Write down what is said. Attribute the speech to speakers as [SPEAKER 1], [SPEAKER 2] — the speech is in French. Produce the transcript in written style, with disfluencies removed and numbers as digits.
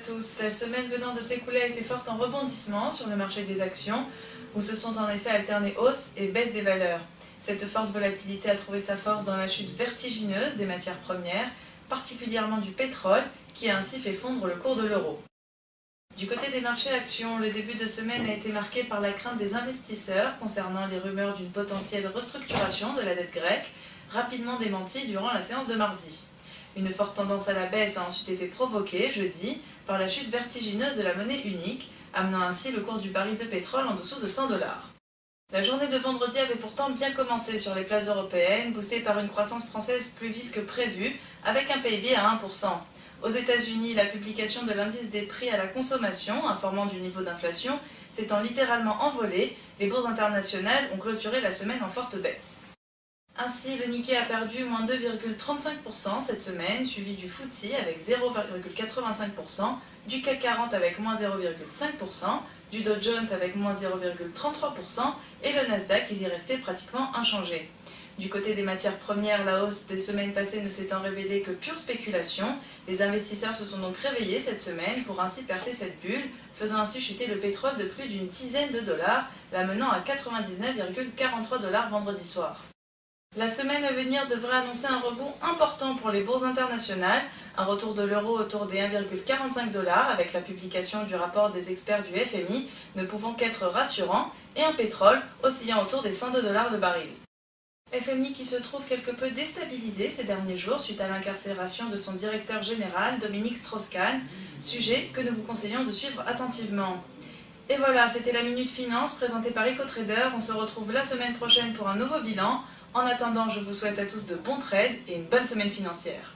[SPEAKER 1] tous. La semaine venant de s'écouler a été forte en rebondissement sur le marché des actions, où se sont en effet alternées hausse et baisse des valeurs. Cette forte volatilité a trouvé sa force dans la chute vertigineuse des matières premières, particulièrement du pétrole, qui a ainsi fait fondre le cours de l'euro. Du côté des marchés actions, le début de semaine a été marqué par la crainte des investisseurs concernant les rumeurs d'une potentielle restructuration de la dette grecque, rapidement démentie durant la séance de mardi. Une forte tendance à la baisse a ensuite été provoquée, jeudi, par la chute vertigineuse de la monnaie unique, amenant ainsi le cours du baril de pétrole en dessous de 100 $. La journée de vendredi avait pourtant bien commencé sur les places européennes, boostée par une croissance française plus vive que prévue, avec un PIB à 1%. Aux États-Unis, la publication de l'indice des prix à la consommation, informant du niveau d'inflation, s'étant littéralement envolée, les bourses internationales ont clôturé la semaine en forte baisse. Ainsi, le Nikkei a perdu moins 2,35% cette semaine, suivi du FTSE avec 0,85%, du CAC 40 avec moins 0,5%, du Dow Jones avec moins 0,33% et le Nasdaq qui est resté pratiquement inchangé. Du côté des matières premières, la hausse des semaines passées ne s'étant révélée que pure spéculation, les investisseurs se sont donc réveillés cette semaine pour ainsi percer cette bulle, faisant ainsi chuter le pétrole de plus d'une dizaine de dollars, l'amenant à 99,43 $ vendredi soir. La semaine à venir devrait annoncer un rebond important pour les bourses internationales, un retour de l'euro autour des 1,45 $ avec la publication du rapport des experts du FMI ne pouvant qu'être rassurant, et un pétrole oscillant autour des 102 $ le baril. FMI qui se trouve quelque peu déstabilisé ces derniers jours suite à l'incarcération de son directeur général Dominique Strauss-Kahn, sujet que nous vous conseillons de suivre attentivement. Et voilà, c'était la Minute Finance présentée par EcoTrader. On se retrouve la semaine prochaine pour un nouveau bilan. En attendant, je vous souhaite à tous de bons trades et une bonne semaine financière.